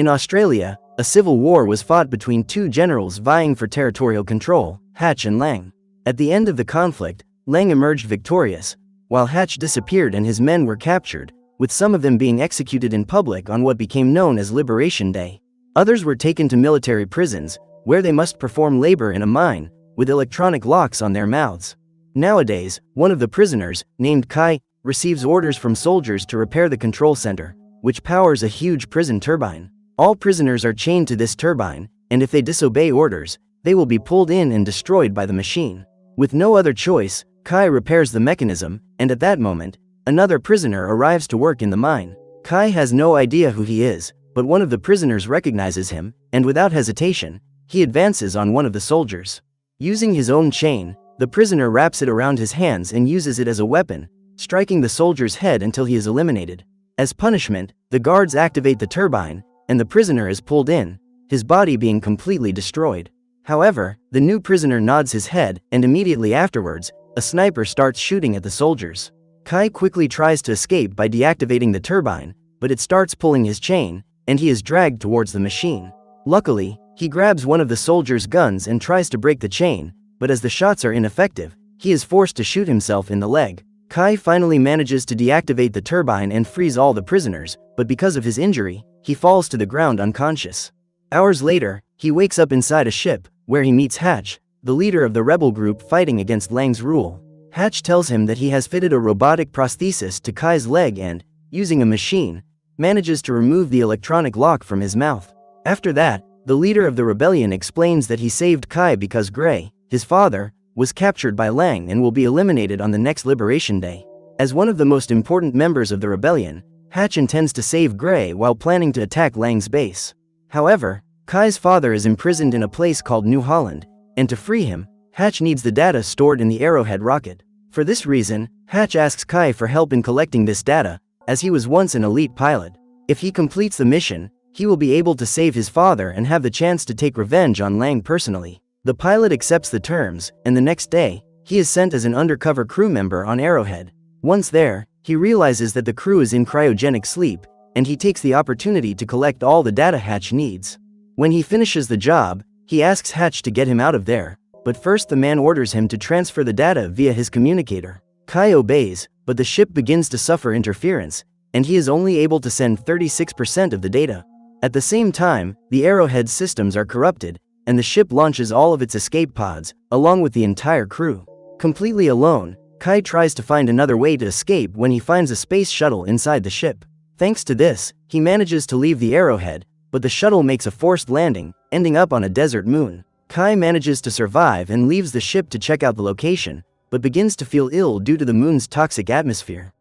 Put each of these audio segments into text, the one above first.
In Australia, a civil war was fought between two generals vying for territorial control, Hatch and Lang. At the end of the conflict, Lang emerged victorious, while Hatch disappeared and his men were captured, with some of them being executed in public on what became known as Liberation Day. Others were taken to military prisons, where they must perform labor in a mine, with electronic locks on their mouths. Nowadays, one of the prisoners, named Kai, receives orders from soldiers to repair the control center, which powers a huge prison turbine. All prisoners are chained to this turbine, and if they disobey orders, they will be pulled in and destroyed by the machine. With no other choice, Kai repairs the mechanism, and at that moment, another prisoner arrives to work in the mine. Kai has no idea who he is, but one of the prisoners recognizes him, and without hesitation, he advances on one of the soldiers. Using his own chain, the prisoner wraps it around his hands and uses it as a weapon, striking the soldier's head until he is eliminated. As punishment, the guards activate the turbine, and the prisoner is pulled in, his body being completely destroyed. However, the new prisoner nods his head, and immediately afterwards, a sniper starts shooting at the soldiers. Kai quickly tries to escape by deactivating the turbine, but it starts pulling his chain, and he is dragged towards the machine. Luckily, he grabs one of the soldiers' guns and tries to break the chain, but as the shots are ineffective, he is forced to shoot himself in the leg. Kai finally manages to deactivate the turbine and frees all the prisoners, but because of his injury, he falls to the ground unconscious. Hours later, he wakes up inside a ship, where he meets Hatch, the leader of the rebel group fighting against Lang's rule. Hatch tells him that he has fitted a robotic prosthesis to Kai's leg and, using a machine, manages to remove the electronic lock from his mouth. After that, the leader of the rebellion explains that he saved Kai because Gray, his father, was captured by Lang and will be eliminated on the next Liberation Day. As one of the most important members of the rebellion, Hatch intends to save Gray while planning to attack Lang's base. However, Kai's father is imprisoned in a place called New Holland, and to free him, Hatch needs the data stored in the Arrowhead rocket. For this reason, Hatch asks Kai for help in collecting this data, as he was once an elite pilot. If he completes the mission, he will be able to save his father and have the chance to take revenge on Lang personally. The pilot accepts the terms, and the next day, he is sent as an undercover crew member on Arrowhead. Once there, he realizes that the crew is in cryogenic sleep, and he takes the opportunity to collect all the data Hatch needs. When he finishes the job, he asks Hatch to get him out of there, but first the man orders him to transfer the data via his communicator. Kai obeys, but the ship begins to suffer interference, and he is only able to send 36% of the data. At the same time, the Arrowhead systems are corrupted, and the ship launches all of its escape pods, along with the entire crew. Completely alone, Kai tries to find another way to escape when he finds a space shuttle inside the ship. Thanks to this, he manages to leave the Arrowhead, but the shuttle makes a forced landing, ending up on a desert moon. Kai manages to survive and leaves the ship to check out the location, but begins to feel ill due to the moon's toxic atmosphere.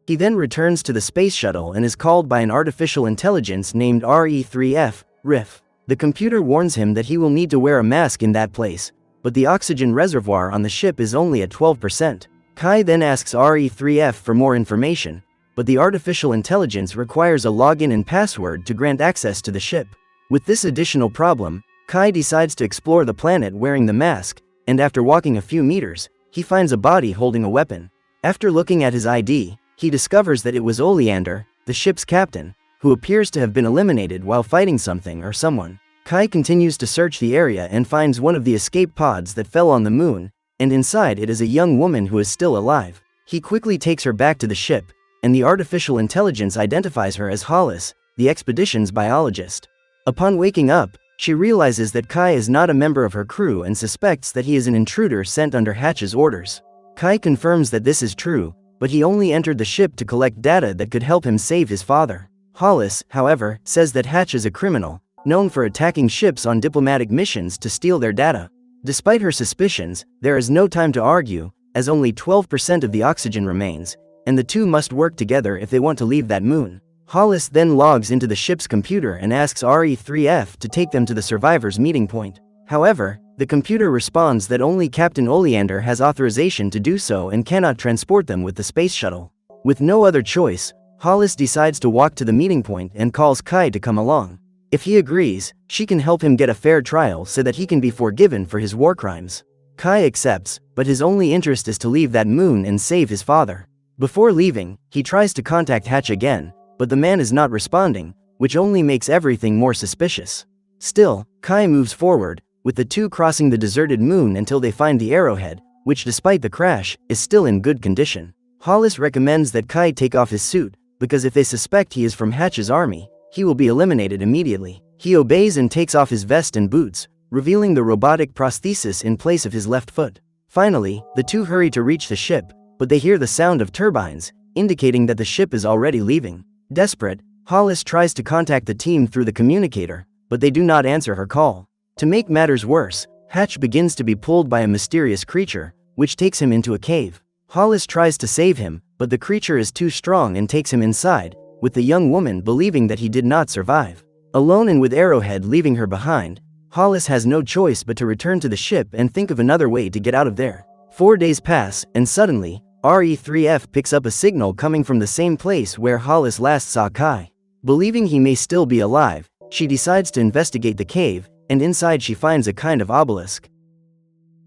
He then returns to the space shuttle and is called by an artificial intelligence named RE3F, Riff. The computer warns him that he will need to wear a mask in that place, but the oxygen reservoir on the ship is only at 12%. Kai then asks RE3F for more information, but the artificial intelligence requires a login and password to grant access to the ship. With this additional problem, Kai decides to explore the planet wearing the mask, and after walking a few meters, he finds a body holding a weapon. After looking at his ID, he discovers that it was Oleander, the ship's captain, who appears to have been eliminated while fighting something or someone. Kai continues to search the area and finds one of the escape pods that fell on the moon, and inside it is a young woman who is still alive. He quickly takes her back to the ship, and the artificial intelligence identifies her as Hollis, the expedition's biologist. Upon waking up, she realizes that Kai is not a member of her crew and suspects that he is an intruder sent under Hatch's orders. Kai confirms that this is true, but he only entered the ship to collect data that could help him save his father. Hollis, however, says that Hatch is a criminal, known for attacking ships on diplomatic missions to steal their data. Despite her suspicions, there is no time to argue, as only 12% of the oxygen remains, and the two must work together if they want to leave that moon. Hollis then logs into the ship's computer and asks RE3F to take them to the survivors' meeting point. However, the computer responds that only Captain Oleander has authorization to do so and cannot transport them with the space shuttle. With no other choice, Hollis decides to walk to the meeting point and calls Kai to come along. If he agrees, she can help him get a fair trial so that he can be forgiven for his war crimes. Kai accepts, but his only interest is to leave that moon and save his father. Before leaving, he tries to contact Hatch again, but the man is not responding, which only makes everything more suspicious. Still, Kai moves forward, with the two crossing the deserted moon until they find the Arrowhead, which despite the crash, is still in good condition. Hollis recommends that Kai take off his suit, because if they suspect he is from Hatch's army, he will be eliminated immediately. He obeys and takes off his vest and boots, revealing the robotic prosthesis in place of his left foot. Finally, the two hurry to reach the ship, but they hear the sound of turbines, indicating that the ship is already leaving. Desperate, Hollis tries to contact the team through the communicator, but they do not answer her call. To make matters worse, Hatch begins to be pulled by a mysterious creature, which takes him into a cave. Hollis tries to save him, but the creature is too strong and takes him inside, with the young woman believing that he did not survive. Alone and with Arrowhead leaving her behind, Hollis has no choice but to return to the ship and think of another way to get out of there. 4 days pass, and suddenly, RE3F picks up a signal coming from the same place where Hollis last saw Kai. Believing he may still be alive, she decides to investigate the cave, and inside she finds a kind of obelisk.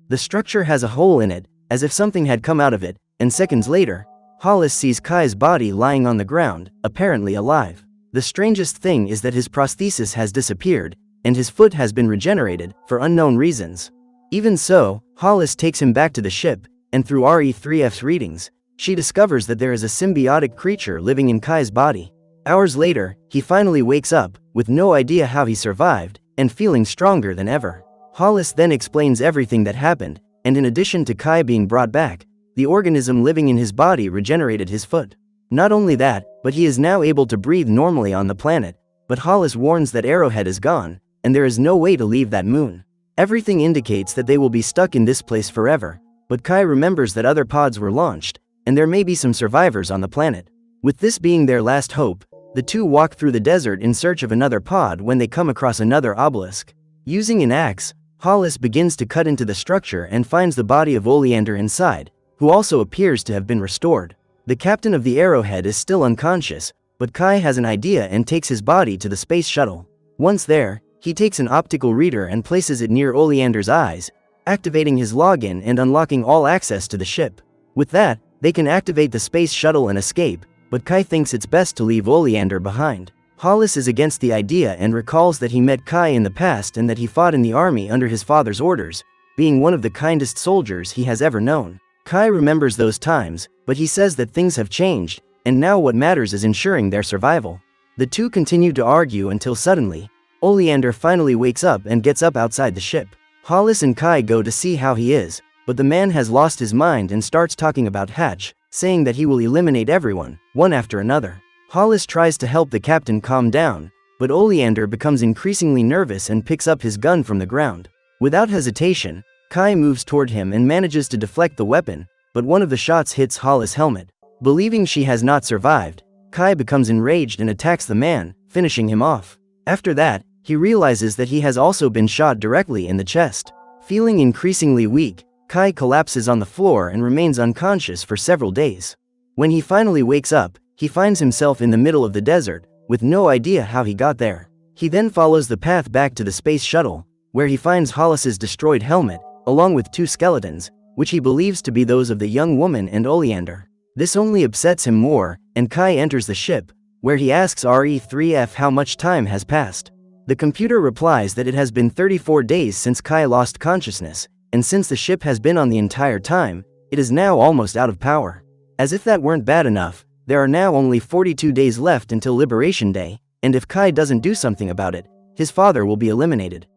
The structure has a hole in it, as if something had come out of it, and seconds later, Hollis sees Kai's body lying on the ground, apparently alive. The strangest thing is that his prosthesis has disappeared, and his foot has been regenerated, for unknown reasons. Even so, Hollis takes him back to the ship, and through RE3F's readings, she discovers that there is a symbiotic creature living in Kai's body. Hours later, he finally wakes up, with no idea how he survived, and feeling stronger than ever. Hollis then explains everything that happened, and in addition to Kai being brought back, the organism living in his body regenerated his foot. Not only that, but he is now able to breathe normally on the planet, but Hollis warns that Arrowhead is gone, and there is no way to leave that moon. Everything indicates that they will be stuck in this place forever, but Kai remembers that other pods were launched, and there may be some survivors on the planet. With this being their last hope, the two walk through the desert in search of another pod when they come across another obelisk. Using an axe, Hollis begins to cut into the structure and finds the body of Oleander inside, who also appears to have been restored. The captain of the Arrowhead is still unconscious, but Kai has an idea and takes his body to the space shuttle. Once there, he takes an optical reader and places it near Oleander's eyes, activating his login and unlocking all access to the ship. With that, they can activate the space shuttle and escape, but Kai thinks it's best to leave Oleander behind. Hollis is against the idea and recalls that he met Kai in the past and that he fought in the army under his father's orders, being one of the kindest soldiers he has ever known. Kai remembers those times, but he says that things have changed, and now what matters is ensuring their survival. The two continue to argue until suddenly, Oleander finally wakes up and gets up outside the ship. Hollis and Kai go to see how he is, but the man has lost his mind and starts talking about Hatch, saying that he will eliminate everyone, one after another. Hollis tries to help the captain calm down, but Oleander becomes increasingly nervous and picks up his gun from the ground. Without hesitation, Kai moves toward him and manages to deflect the weapon, but one of the shots hits Hollis' helmet. Believing she has not survived, Kai becomes enraged and attacks the man, finishing him off. After that, he realizes that he has also been shot directly in the chest. Feeling increasingly weak, Kai collapses on the floor and remains unconscious for several days. When he finally wakes up, he finds himself in the middle of the desert, with no idea how he got there. He then follows the path back to the space shuttle, where he finds Hollis's destroyed helmet, along with 2 skeletons, which he believes to be those of the young woman and Oleander. This only upsets him more, and Kai enters the ship, where he asks RE3F how much time has passed. The computer replies that it has been 34 days since Kai lost consciousness, and since the ship has been on the entire time, it is now almost out of power. As if that weren't bad enough, there are now only 42 days left until Liberation Day, and if Kai doesn't do something about it, his father will be eliminated.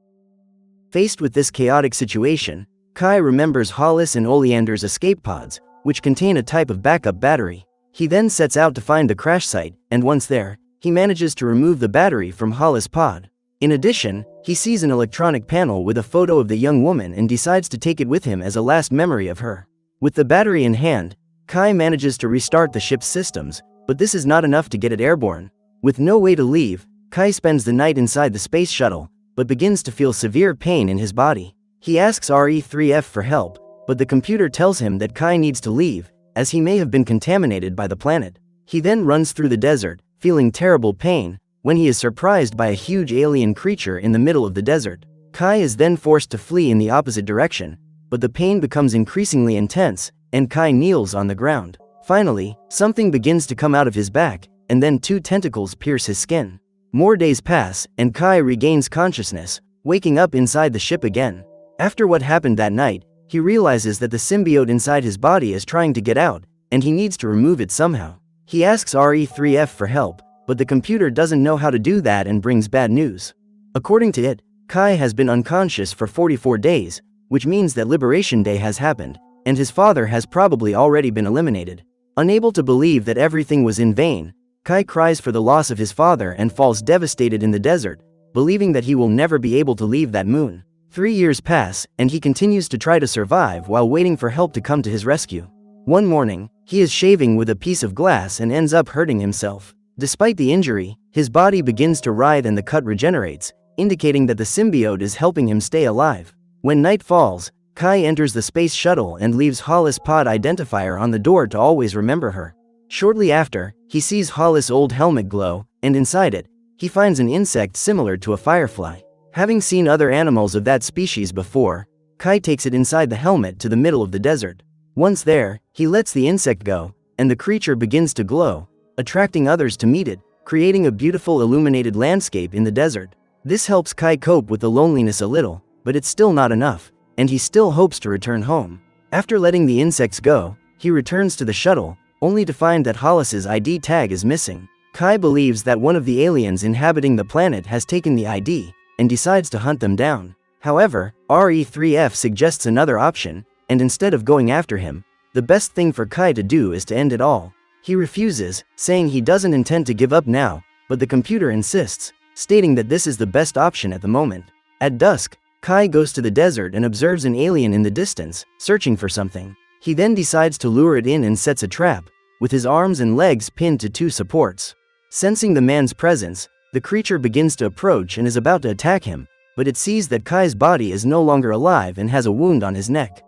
Faced with this chaotic situation, Kai remembers Hollis and Oleander's escape pods, which contain a type of backup battery. He then sets out to find the crash site, and once there, he manages to remove the battery from Hollis' pod. In addition, he sees an electronic panel with a photo of the young woman and decides to take it with him as a last memory of her. With the battery in hand, Kai manages to restart the ship's systems, but this is not enough to get it airborne. With no way to leave, Kai spends the night inside the space shuttle, but begins to feel severe pain in his body. He asks RE3F for help, but the computer tells him that Kai needs to leave, as he may have been contaminated by the planet. He then runs through the desert, feeling terrible pain, when he is surprised by a huge alien creature in the middle of the desert. Kai is then forced to flee in the opposite direction, but the pain becomes increasingly intense, and Kai kneels on the ground. Finally, something begins to come out of his back, and then 2 tentacles pierce his skin. More days pass, and Kai regains consciousness, waking up inside the ship again. After what happened that night, he realizes that the symbiote inside his body is trying to get out, and he needs to remove it somehow. He asks RE3F for help, but the computer doesn't know how to do that and brings bad news. According to it, Kai has been unconscious for 44 days, which means that Liberation Day has happened, and his father has probably already been eliminated. Unable to believe that everything was in vain, Kai cries for the loss of his father and falls devastated in the desert, believing that he will never be able to leave that moon. 3 years pass, and he continues to try to survive while waiting for help to come to his rescue. One morning, he is shaving with a piece of glass and ends up hurting himself. Despite the injury, his body begins to writhe and the cut regenerates, indicating that the symbiote is helping him stay alive. When night falls, Kai enters the space shuttle and leaves Hollis' pod identifier on the door to always remember her. Shortly after, he sees Hollis' old helmet glow, and inside it, he finds an insect similar to a firefly. Having seen other animals of that species before, Kai takes it inside the helmet to the middle of the desert. Once there, he lets the insect go, and the creature begins to glow, attracting others to meet it, creating a beautiful illuminated landscape in the desert. This helps Kai cope with the loneliness a little, but it's still not enough, and he still hopes to return home. After letting the insects go, he returns to the shuttle, only to find that Hollis's ID tag is missing. Kai believes that one of the aliens inhabiting the planet has taken the ID, and decides to hunt them down. However, RE3F suggests another option, and instead of going after him, the best thing for Kai to do is to end it all. He refuses, saying he doesn't intend to give up now, but the computer insists, stating that this is the best option at the moment. At dusk, Kai goes to the desert and observes an alien in the distance, searching for something. He then decides to lure it in and sets a trap, with his arms and legs pinned to 2 supports. Sensing the man's presence, the creature begins to approach and is about to attack him, but it sees that Kai's body is no longer alive and has a wound on his neck.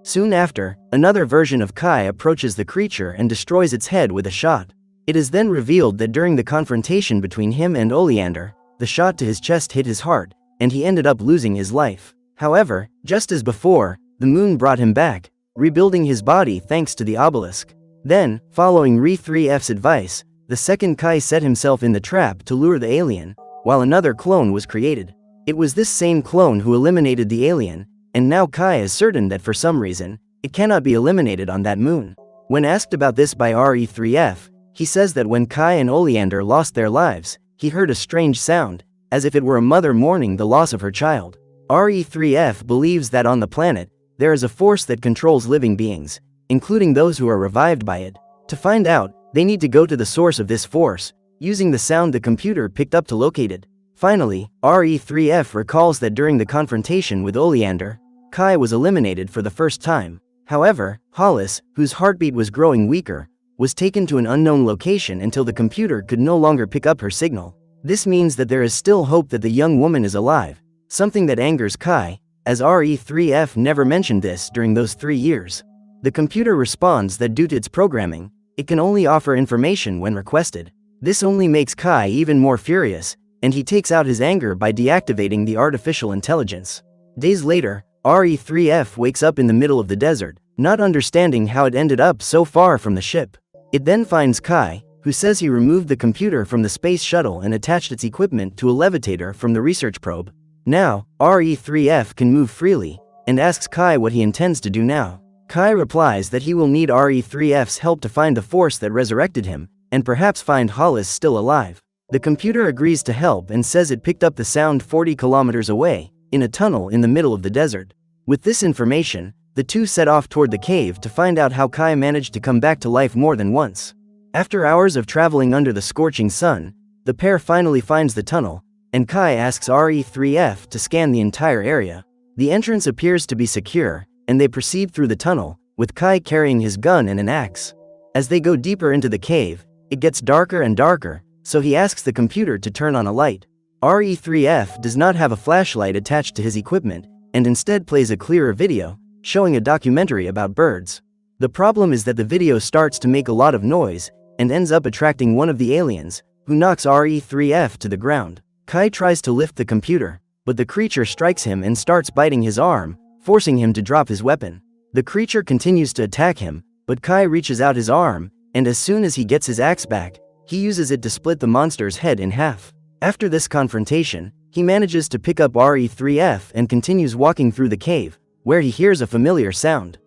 Soon after, another version of Kai approaches the creature and destroys its head with a shot. It is then revealed that during the confrontation between him and Oleander, the shot to his chest hit his heart, and he ended up losing his life. However, just as before, the moon brought him back, rebuilding his body thanks to the obelisk. Then, following Re3F's advice, the second Kai set himself in the trap to lure the alien, while another clone was created. It was this same clone who eliminated the alien, and now Kai is certain that for some reason, it cannot be eliminated on that moon. When asked about this by RE3F, he says that when Kai and Oleander lost their lives, he heard a strange sound, as if it were a mother mourning the loss of her child. RE3F believes that on the planet, there is a force that controls living beings, including those who are revived by it. To find out, they need to go to the source of this force, using the sound the computer picked up to locate it. Finally, RE3F recalls that during the confrontation with Oleander, Kai was eliminated for the first time. However, Hollis, whose heartbeat was growing weaker, was taken to an unknown location until the computer could no longer pick up her signal. This means that there is still hope that the young woman is alive, something that angers Kai, as RE3F never mentioned this during those 3 years. The computer responds that due to its programming, it can only offer information when requested. This only makes Kai even more furious, and he takes out his anger by deactivating the artificial intelligence. Days later, RE3F wakes up in the middle of the desert, not understanding how it ended up so far from the ship. It then finds Kai, who says he removed the computer from the space shuttle and attached its equipment to a levitator from the research probe. Now, RE3F can move freely, and asks Kai what he intends to do now. Kai replies that he will need RE3F's help to find the force that resurrected him, and perhaps find Hollis still alive. The computer agrees to help and says it picked up the sound 40 kilometers away, in a tunnel in the middle of the desert. With this information, the two set off toward the cave to find out how Kai managed to come back to life more than once. After hours of traveling under the scorching sun, the pair finally finds the tunnel, and Kai asks RE3F to scan the entire area. The entrance appears to be secure, and they proceed through the tunnel, with Kai carrying his gun and an axe. As they go deeper into the cave, it gets darker and darker, so he asks the computer to turn on a light. RE3F does not have a flashlight attached to his equipment, and instead plays a clearer video, showing a documentary about birds. The problem is that the video starts to make a lot of noise, and ends up attracting one of the aliens, who knocks RE3F to the ground. Kai tries to lift the computer, but the creature strikes him and starts biting his arm, forcing him to drop his weapon. The creature continues to attack him, but Kai reaches out his arm, and as soon as he gets his axe back, he uses it to split the monster's head in half. After this confrontation, he manages to pick up RE3F and continues walking through the cave, where he hears a familiar sound.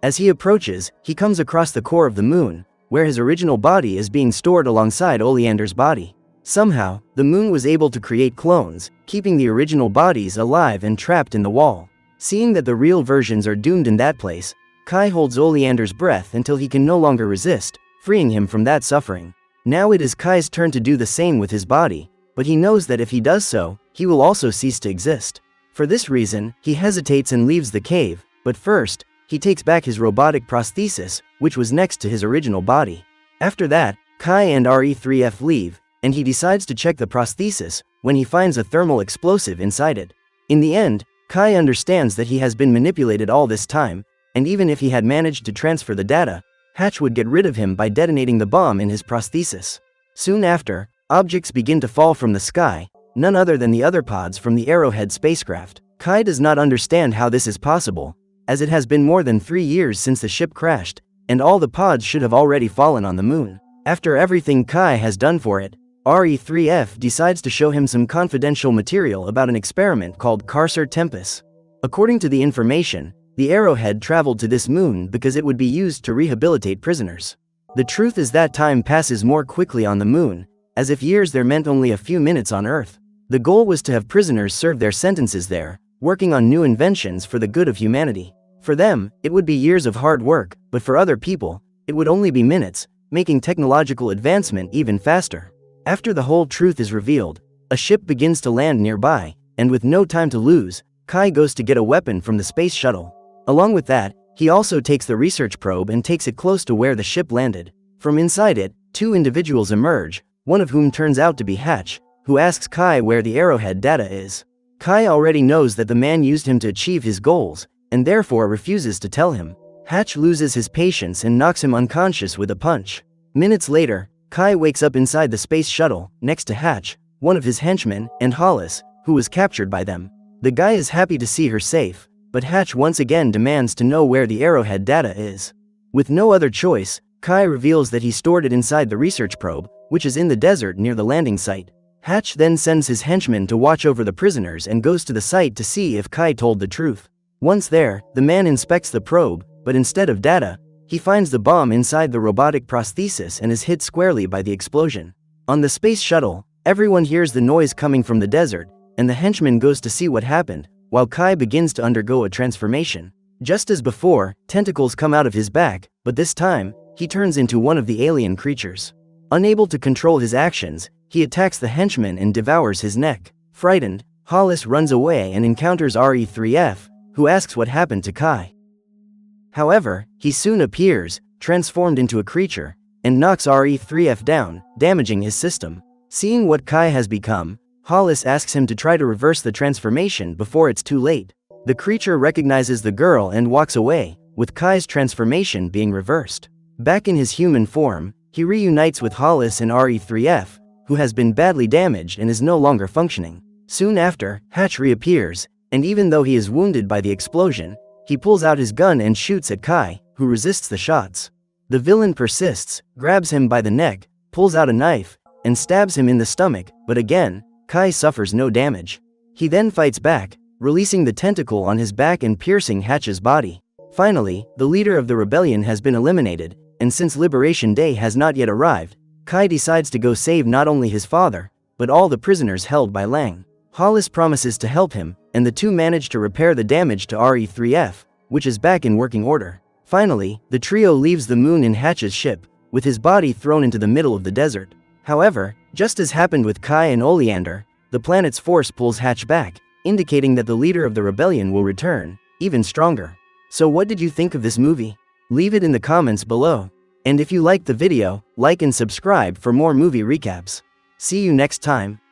As he approaches, he comes across the core of the moon, where his original body is being stored alongside Oleander's body. Somehow, the moon was able to create clones, keeping the original bodies alive and trapped in the wall. Seeing that the real versions are doomed in that place, Kai holds Oleander's breath until he can no longer resist, freeing him from that suffering. Now it is Kai's turn to do the same with his body, but he knows that if he does so, he will also cease to exist. For this reason, he hesitates and leaves the cave, but first, he takes back his robotic prosthesis, which was next to his original body. After that, Kai and RE3F leave, and he decides to check the prosthesis when he finds a thermal explosive inside it. In the end, Kai understands that he has been manipulated all this time, and even if he had managed to transfer the data, Hatch would get rid of him by detonating the bomb in his prosthesis. Soon after, objects begin to fall from the sky, none other than the other pods from the Arrowhead spacecraft. Kai does not understand how this is possible, as it has been more than 3 years since the ship crashed, and all the pods should have already fallen on the moon. After everything Kai has done for it, RE3F decides to show him some confidential material about an experiment called Carcer Tempus. According to the information, the Arrowhead traveled to this moon because it would be used to rehabilitate prisoners. The truth is that time passes more quickly on the moon, as if years there meant only a few minutes on Earth. The goal was to have prisoners serve their sentences there, working on new inventions for the good of humanity. For them, it would be years of hard work, but for other people, it would only be minutes, making technological advancement even faster. After the whole truth is revealed, a ship begins to land nearby, and with no time to lose, Kai goes to get a weapon from the space shuttle. Along with that, he also takes the research probe and takes it close to where the ship landed. From inside it, 2 individuals emerge, one of whom turns out to be Hatch, who asks Kai where the Arrowhead data is. Kai already knows that the man used him to achieve his goals, and therefore refuses to tell him. Hatch loses his patience and knocks him unconscious with a punch. Minutes later, Kai wakes up inside the space shuttle, next to Hatch, one of his henchmen, and Hollis, who was captured by them. The guy is happy to see her safe, but Hatch once again demands to know where the Arrowhead data is. With no other choice, Kai reveals that he stored it inside the research probe, which is in the desert near the landing site. Hatch then sends his henchmen to watch over the prisoners and goes to the site to see if Kai told the truth. Once there, the man inspects the probe, but instead of data, he finds the bomb inside the robotic prosthesis and is hit squarely by the explosion. On the space shuttle, everyone hears the noise coming from the desert, and the henchman goes to see what happened, while Kai begins to undergo a transformation. Just as before, tentacles come out of his back, but this time, he turns into one of the alien creatures. Unable to control his actions, he attacks the henchman and devours his neck. Frightened, Hollis runs away and encounters RE3F, who asks what happened to Kai. However, he soon appears, transformed into a creature, and knocks RE3F down, damaging his system. Seeing what Kai has become, Hollis asks him to try to reverse the transformation before it's too late. The creature recognizes the girl and walks away, with Kai's transformation being reversed. Back in his human form, he reunites with Hollis and RE3F, who has been badly damaged and is no longer functioning. Soon after, Hatch reappears, and even though he is wounded by the explosion, he pulls out his gun and shoots at Kai, who resists the shots. The villain persists, grabs him by the neck, pulls out a knife, and stabs him in the stomach, but again, Kai suffers no damage. He then fights back, releasing the tentacle on his back and piercing Hatch's body. Finally, the leader of the rebellion has been eliminated, and since Liberation Day has not yet arrived, Kai decides to go save not only his father, but all the prisoners held by Lang. Hollis promises to help him, and the two manage to repair the damage to RE3F, which is back in working order. Finally, the trio leaves the moon in Hatch's ship, with his body thrown into the middle of the desert. However, just as happened with Kai and Oleander, the planet's force pulls Hatch back, indicating that the leader of the rebellion will return, even stronger. So what did you think of this movie? Leave it in the comments below. And if you liked the video, like and subscribe for more movie recaps. See you next time.